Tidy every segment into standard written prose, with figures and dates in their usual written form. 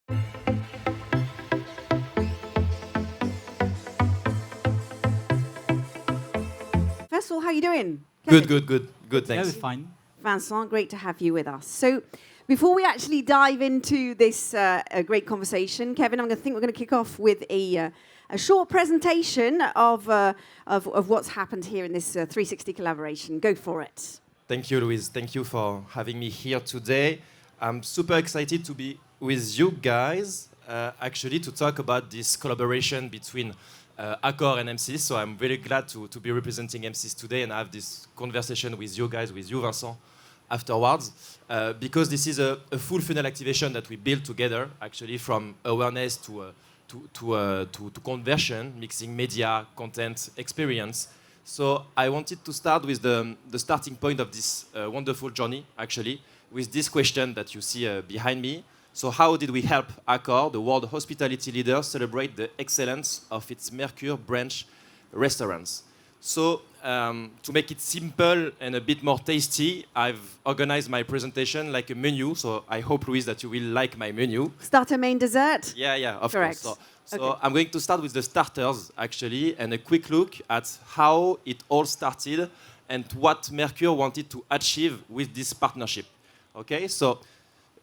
First of all, how are you doing? Good, thanks. Yeah, we're fine. Vincent, great to have you with us. So, before we actually dive into this great conversation, Kevin, I think we're going to kick off with a short presentation of what's happened here in this 360 collaboration. Go for it. Thank you, Louise. Thank you for having me here today. I'm super excited to be with you guys, actually, to talk about this collaboration between Accor and M6. So I'm very glad to be representing M6 today and have this conversation with you guys, with you, Vincent, afterwards, because this is a full funnel activation that we built together, actually, from awareness to conversion, mixing media, content, experience. So I wanted to start with the starting point of this wonderful journey, actually, with this question that you see behind me. So how did we help Accor, the world hospitality leader, celebrate the excellence of its Mercure branch restaurants? So to make it simple and a bit more tasty, I've organized my presentation like a menu. So I hope, Louise, that you will like my menu. Starter, main, dessert? Yeah, of Correct. course. So Okay. I'm going to start with the starters, actually, and a quick look at how it all started and what Mercure wanted to achieve with this partnership. Okay, so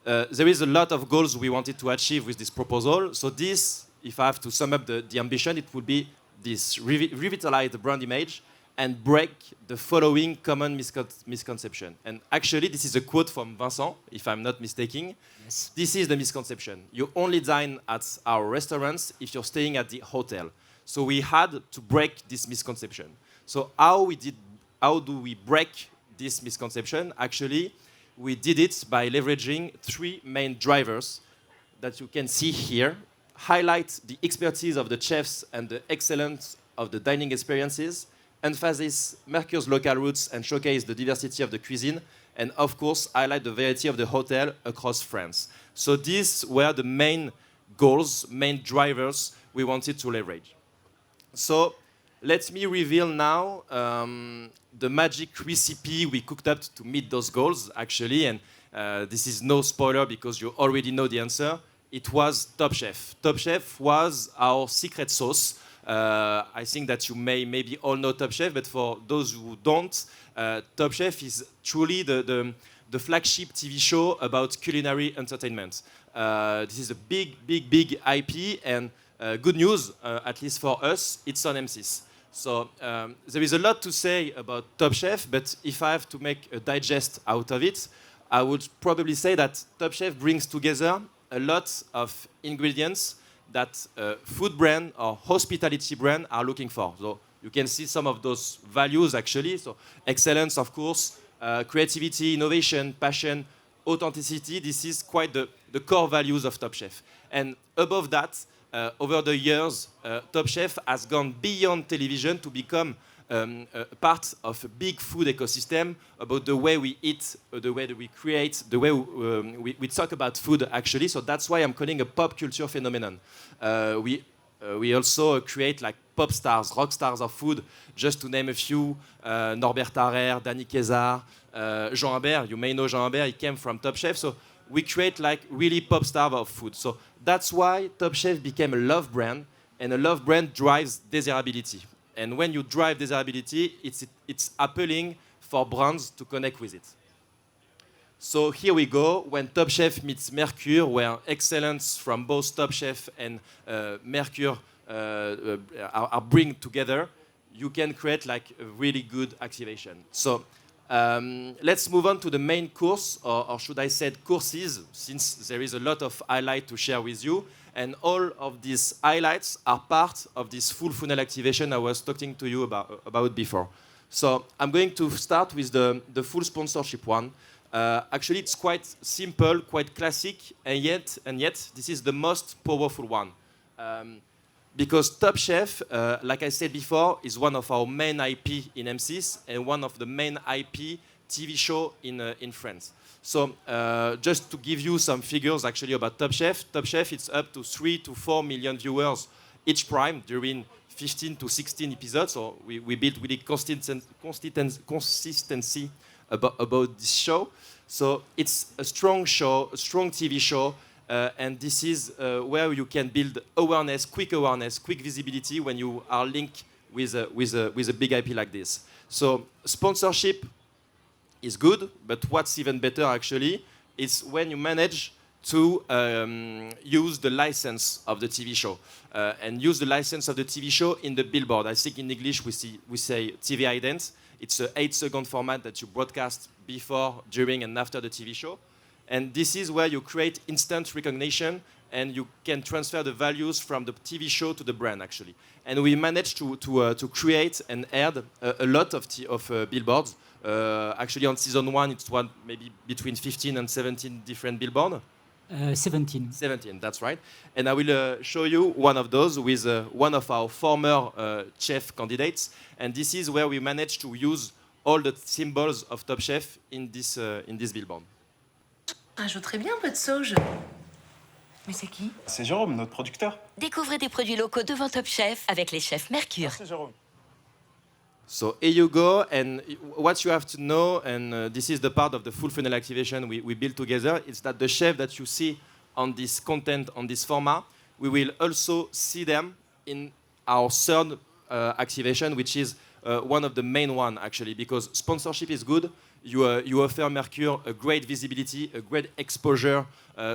there is a lot of goals we wanted to achieve with this proposal. So this, if I have to sum up the ambition, it would be this revitalize the brand image and break the following common misconception. And actually, this is a quote from Vincent, if I'm not mistaken. Yes. This is the misconception. You only dine at our restaurants if you're staying at the hotel. So we had to break this misconception. So how do we break this misconception? Actually, we did it by leveraging three main drivers that you can see here. Highlight the expertise of the chefs and the excellence of the dining experiences, emphasize Mercure's local roots and showcase the diversity of the cuisine, and of course, highlight the variety of the hotel across France. So these were the main goals, main drivers we wanted to leverage. So let me reveal now the magic recipe we cooked up to meet those goals, actually, and this is no spoiler because you already know the answer. It was Top Chef. Top Chef was our secret sauce. I think that you may maybe all know Top Chef, but for those who don't, Top Chef is truly the flagship TV show about culinary entertainment. This is a big IP, and good news, at least for us, it's on M6. So there is a lot to say about Top Chef, but if I have to make a digest out of it, I would probably say that Top Chef brings together a lot of ingredients that food brand or hospitality brand are looking for. So you can see some of those values, actually. So excellence, of course, creativity, innovation, passion, authenticity. This is quite the core values of Top Chef. And above that, over the years, Top Chef has gone beyond television to become a part of a big food ecosystem about the way we eat, the way that we create, the way we talk about food, actually. So that's why I'm calling a pop culture phenomenon. We also create like pop stars, rock stars of food, just to name a few. Norbert Harrer, Danny Kézard, Jean Habert. You may know Jean Habert, he came from Top Chef. So we create like really pop stars of food. So that's why Top Chef became a love brand, and a love brand drives desirability. And when you drive desirability, it's appealing for brands to connect with it. So here we go. When Top Chef meets Mercure, where excellence from both Top Chef and Mercure are bring together, you can create like a really good activation. So let's move on to the main course, or should I say courses, since there is a lot of highlight to share with you. And all of these highlights are part of this full funnel activation I was talking to you about before. So I'm going to start with the full sponsorship one. Actually, it's quite simple, quite classic, and yet this is the most powerful one. Because Top Chef, like I said before, is one of our main IP in M6 and one of the main IP TV show in France. So just to give you some figures actually about Top Chef, it's up to 3 to 4 million viewers each prime during 15 to 16 episodes. So we built really consistency about this show. So it's a strong show, a strong TV show, And this is where you can build awareness, quick visibility when you are linked with a big IP like this. So sponsorship is good, but what's even better actually is when you manage to use the license of the TV show and use the license of the TV show in the billboard. I think in English we say TV ident. It's an 8-second format that you broadcast before, during, and after the TV show. And this is where you create instant recognition and you can transfer the values from the TV show to the brand, actually. And we managed to create and add a lot of billboards. Actually, on season 1, it's maybe between 15 and 17 different billboards. 17. 17, that's right. And I will show you one of those with one of our former chef candidates. And this is where we managed to use all the symbols of Top Chef in this billboard. Rajouterais bien un peu de sauge. Mais c'est qui? C'est Jérôme, notre producteur. Découvrez des produits locaux devant Top Chef avec les chefs Mercure. C'est Jérôme. So here you go, and what you have to know, and this is the part of the full funnel activation we built together, is that the chef that you see on this content, on this format, we will also see them in our third activation, which is one of the main one, actually, because sponsorship is good. You offer Mercure a great visibility, a great exposure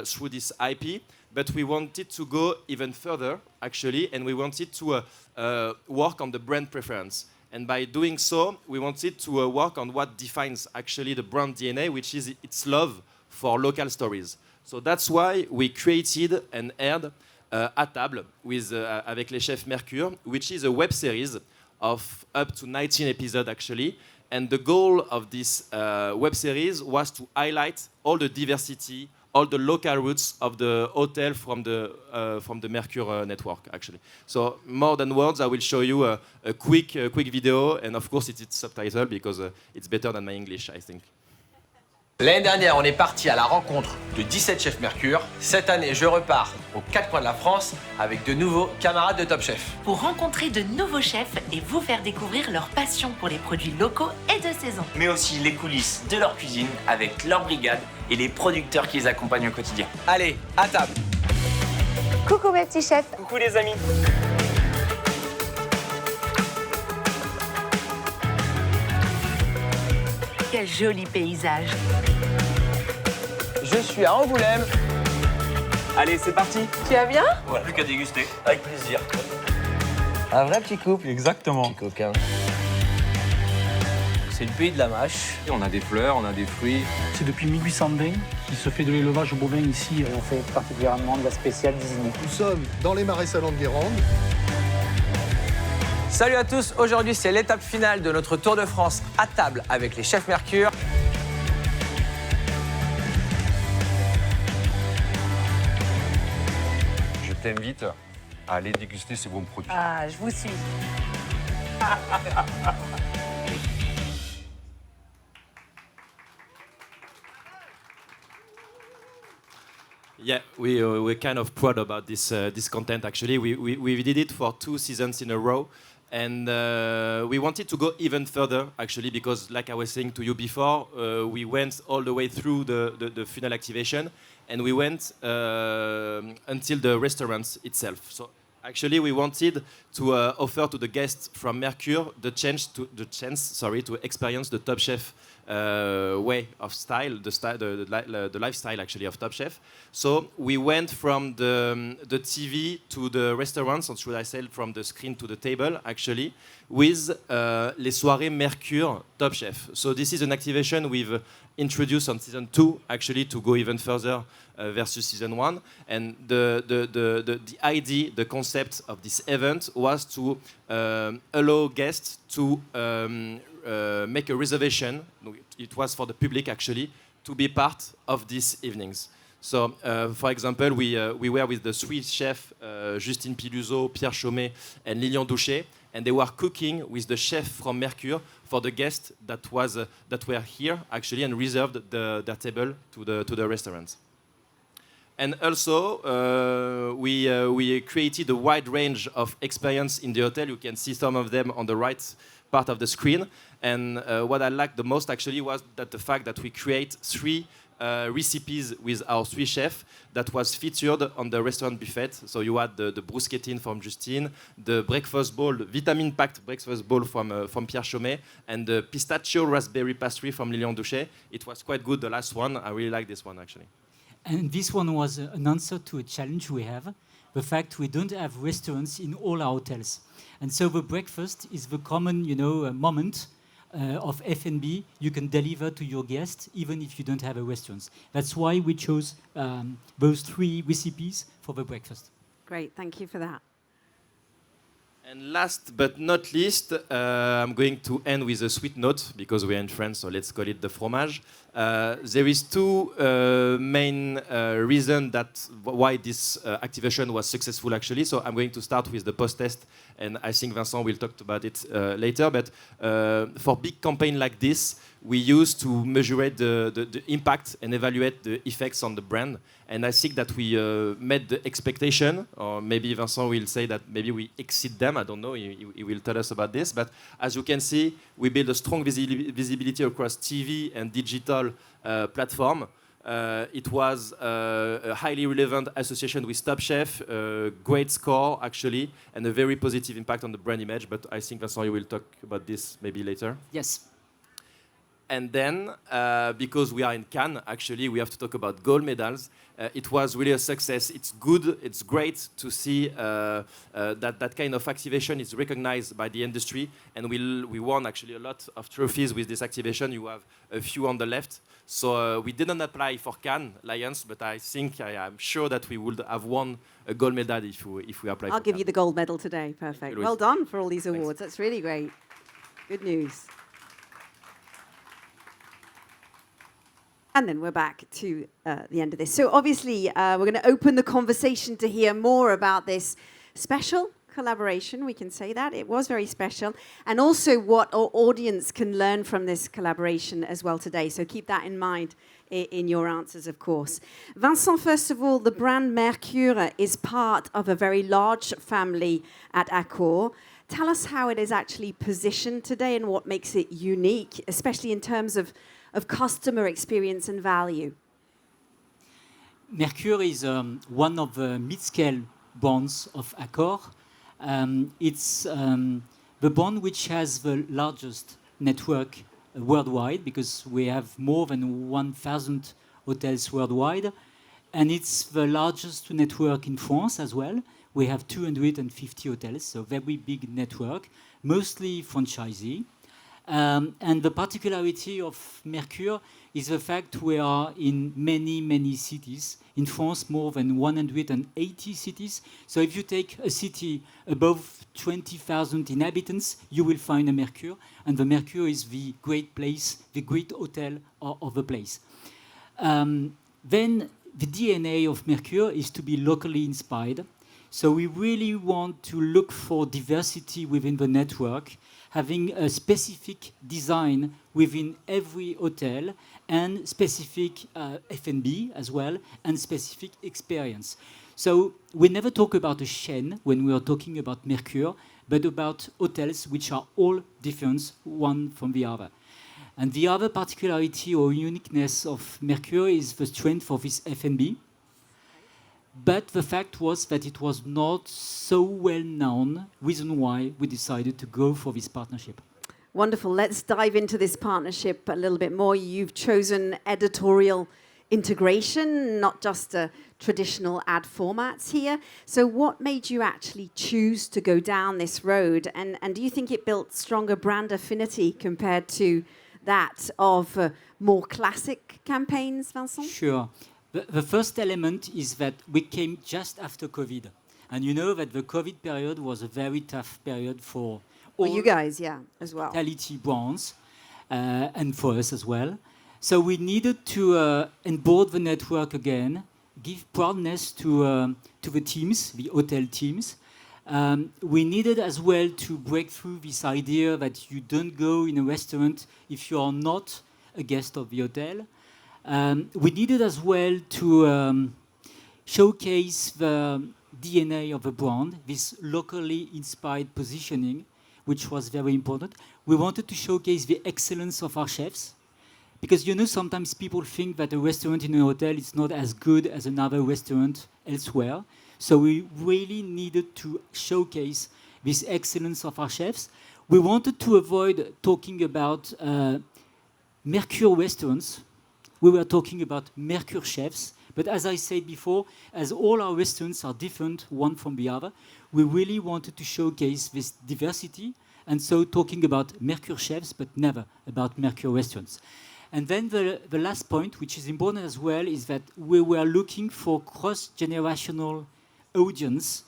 through this IP, but we wanted to go even further, actually, and we wanted to work on the brand preference. And by doing so, we wanted to work on what defines actually the brand DNA, which is its love for local stories. So that's why we created and aired À Table with, avec les chefs Mercure, which is a web series of up to 19 episodes actually. And the goal of this web series was to highlight all the diversity, all the local roots of the hotel from the Mercure network, actually. So more than words, I will show you a quick video, and of course it's subtitled because it's better than my English, I think. L'année dernière, on est parti à la rencontre de 17 chefs Mercure. Cette année, je repars aux 4 coins de la France avec de nouveaux camarades de Top Chef. Pour rencontrer de nouveaux chefs et vous faire découvrir leur passion pour les produits locaux et de saison. Mais aussi les coulisses de leur cuisine avec leur brigade et les producteurs qui les accompagnent au quotidien. Allez, à table. Coucou mes petits chefs. Coucou les amis. Quel joli paysage. Je suis à Angoulême. Allez, c'est parti. Tu vas bien? Ouais, plus qu'à déguster. Avec plaisir. Un vrai petit couple. Exactement. Petit coquin. C'est le pays de la mâche. On a des fleurs, on a des fruits. C'est depuis 1820 qu'il se fait de l'élevage bovin ici. On fait particulièrement de la spéciale d'Isigny. Nous sommes dans les marais salants de Guérande. Salut à tous, aujourd'hui c'est l'étape finale de notre Tour de France à table avec les chefs Mercure. Je t'invite à aller déguster ces bons produits. Ah, je vous suis. Yeah, we're kind of proud about this content. Actually, we did it for 2 seasons in a row, and we wanted to go even further. Actually, because like I was saying to you before, we went all the way through the funnel activation, and we went until the restaurants itself. So actually, we wanted to offer to the guests from Mercure the chance to experience the Top Chef way of style, the lifestyle actually of Top Chef. So we went from the TV to the restaurants, or should I say from the screen to the table actually, with les soirées Mercure Top Chef. So this is an activation we've introduced on season 2 actually to go even further versus season 1. And the idea, the concept of this event was to allow guests to make a reservation. It was for the public actually to be part of these evenings. So, for example, we were with the Swiss chef Justine Piluso, Pierre Chaumet, and Lilian Douchet, and they were cooking with the chef from Mercure for the guests that were here actually and reserved their table to the restaurants. And also, we created a wide range of experience in the hotel. You can see some of them on the right part of the screen. And what I liked the most actually was that the fact that we create 3 recipes with our three chefs that was featured on the restaurant buffet. So you had the bruschettin from Justine, the breakfast bowl, the vitamin-packed breakfast bowl from Pierre Chaumet, and the pistachio raspberry pastry from Lilian Douchet. It was quite good, the last one. I really like this one, actually. And this one was an answer to a challenge we have, the fact we don't have restaurants in all our hotels. And so the breakfast is the common, moment of F&B you can deliver to your guests, even if you don't have a restaurant. That's why we chose those three recipes for the breakfast. Great, thank you for that. And last but not least, I'm going to end with a sweet note, because we're in France, so let's call it the fromage. There is two main reasons why this activation was successful, actually. So I'm going to start with the post-test, and I think Vincent will talk about it later. But for big campaign like this, we use to measure the impact and evaluate the effects on the brand. And I think that we met the expectation, or maybe Vincent will say that maybe we exceed them. I don't know. He will tell us about this. But as you can see, we build a strong visibility across TV and digital platform. It was a highly relevant association with Top Chef, great score actually, and a very positive impact on the brand image. But I think Vincent, you will talk about this maybe later. Yes. And then, because we are in Cannes, actually, we have to talk about gold medals. It was really a success. It's good, it's great to see that kind of activation is recognized by the industry. And we won actually a lot of trophies with this activation. You have a few on the left. So we didn't apply for Cannes Lions, but I think I'm sure that we would have won a gold medal if we applied. I'll give you the gold medal today. Perfect. Well done for all these awards. Thanks. That's really great. Good news. And then we're back to the end of this. So obviously, we're going to open the conversation to hear more about this special collaboration. We can say that. It was very special. And also what our audience can learn from this collaboration as well today. So keep that in mind in your answers, of course. Vincent, first of all, the brand Mercure is part of a very large family at Accor. Tell us how it is actually positioned today and what makes it unique, especially in terms of customer experience and value. Mercure is one of the Midscale bonds of Accor. It's the bond which has the largest network worldwide, because we have more than 1,000 hotels worldwide. And it's the largest network in France as well. We have 250 hotels, so very big network, mostly franchisee. And the particularity of Mercure is the fact we are in many, many cities. In France, more than 180 cities. So if you take a city above 20,000 inhabitants, you will find a Mercure. And the Mercure is the great place, the great hotel of the place. Then the DNA of Mercure is to be locally inspired. So we really want to look for diversity within the network, having a specific design within every hotel and specific F&B as well, and specific experience. So we never talk about a chain when we are talking about Mercure, but about hotels which are all different, one from the other. And the other particularity or uniqueness of Mercure is the strength of its F&B. But the fact was that it was not so well known, reason why we decided to go for this partnership. Wonderful. Let's dive into this partnership a little bit more. You've chosen editorial integration, not just traditional ad formats here. So what made you actually choose to go down this road? And do you think it built stronger brand affinity compared to that of more classic campaigns, Vincent? Sure. The first element is that we came just after COVID. And you know that the COVID period was a very tough period for all you guys, yeah, as well. Hospitality brands, and for us as well. So we needed to onboard the network again, give proudness to the teams, the hotel teams. We needed as well to break through this idea that you don't go in a restaurant if you are not a guest of the hotel. We needed as well to showcase the DNA of the brand, this locally inspired positioning, which was very important. We wanted to showcase the excellence of our chefs, Because sometimes people think that a restaurant in a hotel is not as good as another restaurant elsewhere. So we really needed to showcase this excellence of our chefs. We wanted to avoid talking about Mercure restaurants. We were talking about Mercure chefs. But as I said before, as all our restaurants are different one from the other, we really wanted to showcase this diversity. And so talking about Mercure chefs, but never about Mercure restaurants. And then the last point, which is important as well, is that we were looking for cross-generational audience,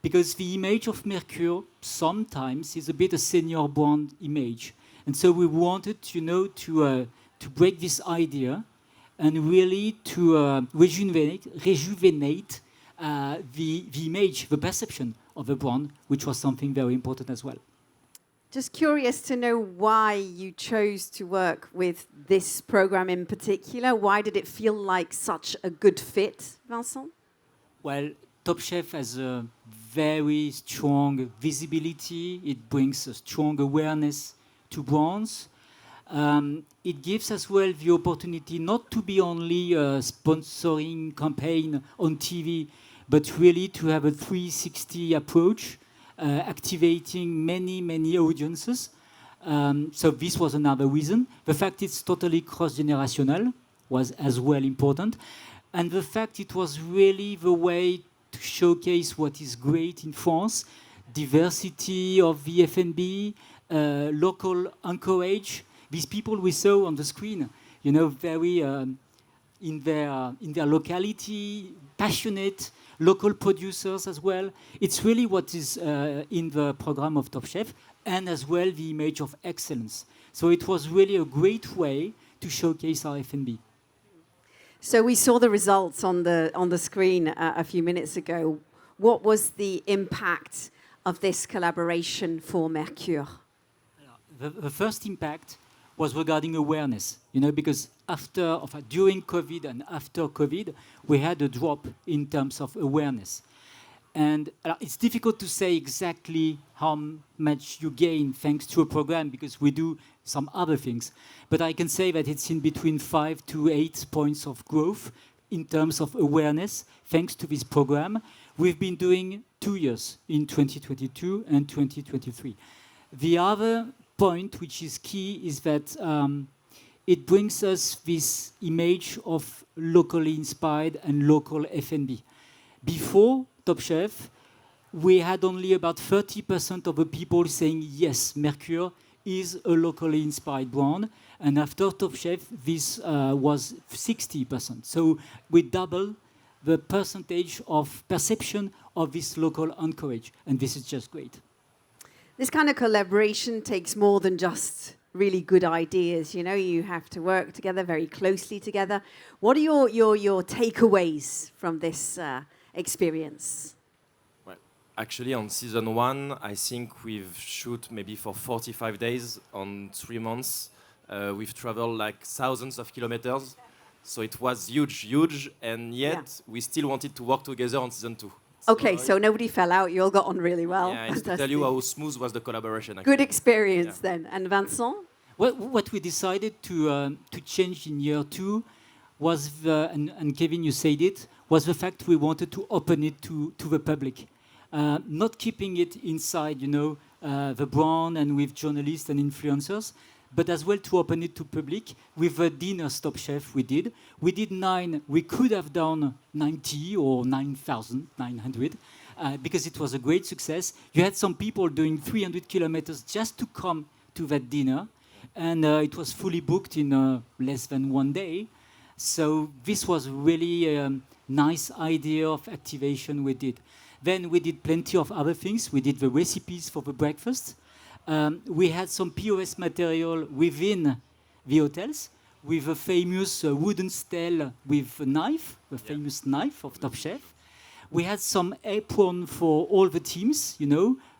because the image of Mercure sometimes is a bit a senior brand image. And so we wanted, to break this idea and really to rejuvenate the image, the perception of the brand, which was something very important as well. Just curious to know why you chose to work with this program in particular. Why did it feel like such a good fit, Vincent? Well, Top Chef has a very strong visibility. It brings a strong awareness to brands. It gives as well the opportunity not to be only a sponsoring campaign on TV, but really to have a 360 approach, activating many audiences. So this was another reason. The fact it's totally cross-generational was as well important. And the fact it was really the way to showcase what is great in France, diversity of the F&B, local anchorage. These people we saw on the screen, very in their locality, passionate, local producers as well. It's really what is in the program of Top Chef, and as well the image of excellence. So it was really a great way to showcase our F&B. So we saw the results on the screen a few minutes ago. What was the impact of this collaboration for Mercure? The first impact was regarding awareness, because during COVID and after COVID, we had a drop in terms of awareness. And it's difficult to say exactly how much you gain thanks to a program, because we do some other things. But I can say that it's in between 5 to 8 points of growth in terms of awareness thanks to this program. We've been doing 2 years in 2022 and 2023. The other point which is key is that it brings us this image of locally inspired and local F&B. Before Top Chef, we had only about 30% of the people saying, yes, Mercure is a locally inspired brand. And after Top Chef, this was 60%. So we doubled the percentage of perception of this local anchorage. And this is just great. This kind of collaboration takes more than just really good ideas. You have to work together very closely together. What are your takeaways from this experience? Well, actually, on season 1, I think we've shot maybe for 45 days on 3 months. We've traveled like thousands of kilometers. So it was huge, and yet we still wanted to work together on season 2. Okay, so nobody fell out. You all got on really well. Yeah, it's to tell you how smooth was the collaboration. Actually. Good experience then. And Vincent? What we decided to change in year 2 was, and Kevin, you said it, was the fact we wanted to open it to the public. Not keeping it inside, the brand and with journalists and influencers, but as well to open it to public with a dinner Top Chef we did. We did 9, we could have done 90 or 9,900 because it was a great success. You had some people doing 300 kilometers just to come to that dinner, and it was fully booked in less than 1 day. So this was really a nice idea of activation we did. Then we did plenty of other things. We did the recipes for the breakfast. We had some POS material within the hotels with a famous wooden stele with a knife, the famous knife of Top Chef. We had some apron for all the teams,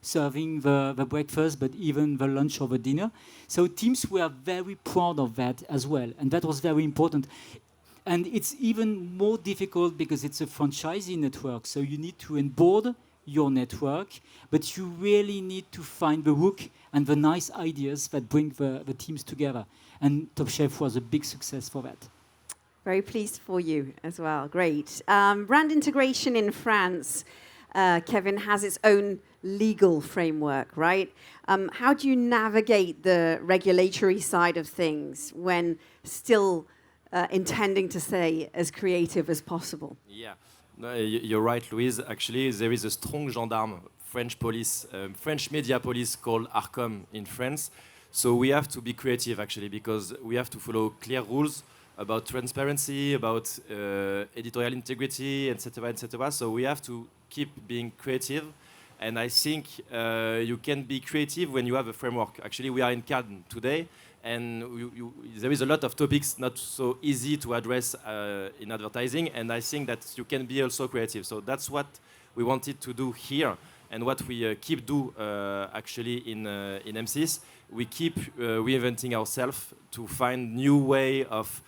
serving the breakfast, but even the lunch or the dinner. So teams were very proud of that as well, and that was very important. And it's even more difficult because it's a franchisee network, so you need to onboard your network, but you really need to find the hook and the nice ideas that bring the teams together. And Top Chef was a big success for that. Very pleased for you as well. Great. Brand integration in France, Kevin, has its own legal framework, right? How do you navigate the regulatory side of things when still intending to stay as creative as possible? Yeah, no, you're right, Louise. Actually, there is a strong gendarme, French police, French media police called Arcom in France. So we have to be creative, actually, because we have to follow clear rules about transparency, about editorial integrity, etc., etc. So we have to keep being creative. And I think you can be creative when you have a framework. Actually, we are in Cannes today, and there is a lot of topics not so easy to address in advertising, and I think that you can be also creative. So that's what we wanted to do here, and what we keep do actually in M6. We keep reinventing ourselves to find new way of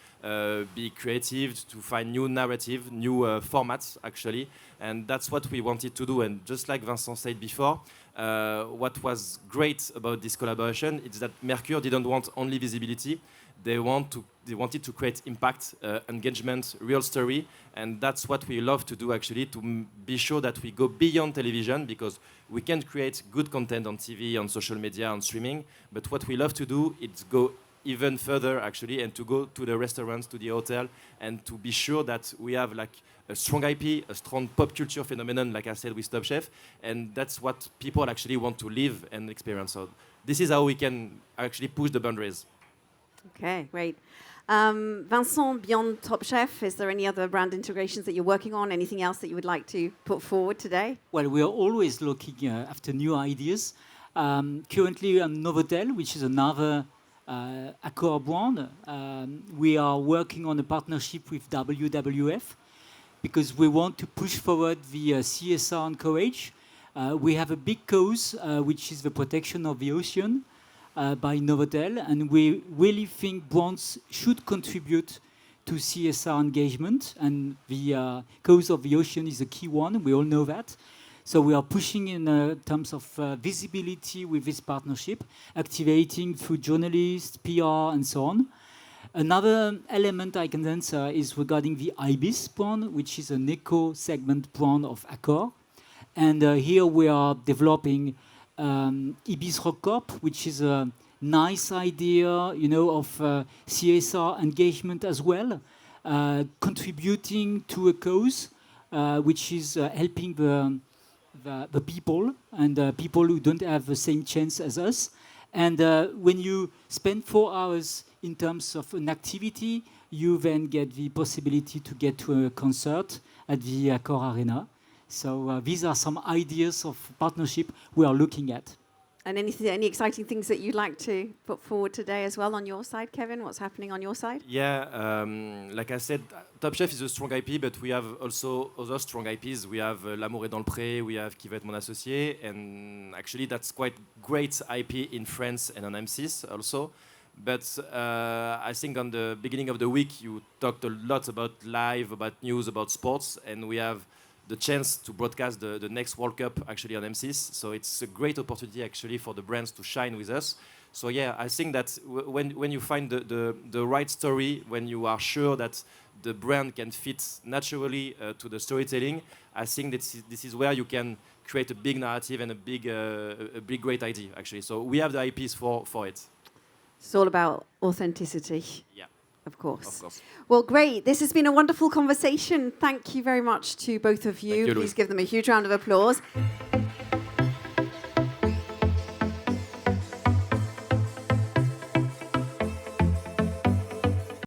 be creative, to find new narrative, new formats actually, and that's what we wanted to do. And just like Vincent said before, what was great about this collaboration is that Mercure didn't want only visibility. They wanted to create impact, engagement, real story, and that's what we love to do actually, to be sure that we go beyond television, because we can create good content on TV, on social media, on streaming, but what we love to do is go even further actually, and to go to the restaurants, to the hotel, and to be sure that we have like a strong IP, a strong pop culture phenomenon, like I said with Top Chef, and that's what people actually want to live and experience. So this is how we can actually push the boundaries. Okay, great. Vincent, beyond Top Chef, is there any other brand integrations that you're working on? Anything else that you would like to put forward today? Well, we are always looking after new ideas. Currently on Novotel, which is another Accor brand, we are working on a partnership with WWF because we want to push forward the CSR and courage. We have a big cause, which is the protection of the ocean by Novotel, and we really think brands should contribute to CSR engagement, and the cause of the ocean is a key one. We all know that. So we are pushing in terms of visibility with this partnership, activating through journalists, PR, and so on. Another element I can answer is regarding the Ibis brand, which is an eco-segment brand of Accor. And here we are developing Ibis Rock Corp, which is a nice idea, you know, of CSR engagement as well, contributing to a cause which is helping the people and people who don't have the same chance as us. And when you spend 4 hours in terms of an activity, you then get the possibility to get to a concert at the Accor Arena. So these are some ideas of partnership we are looking at. And any exciting things that you'd like to put forward today as well on your side, Kevin? What's happening on your side? Yeah, like I said, Top Chef is a strong IP, but we have also other strong IPs. We have L'amour est dans le pré, we have Qui va être mon associé, and actually that's quite great IP in France and on M6 also. But I think on the beginning of the week you talked a lot about live, about news, about sports, and we have the chance to broadcast the next World Cup actually on M6. So it's a great opportunity actually for the brands to shine with us. So yeah, I think that when you find the right story, when you are sure that the brand can fit naturally to the storytelling, I think that this is where you can create a big narrative and a big great idea actually. So we have the IPs for it. It's all about authenticity. Yeah. Of course. Of course. Well, great. This has been a wonderful conversation. Thank you very much to both of you. Thank you, Please Louise. give them a huge round of applause.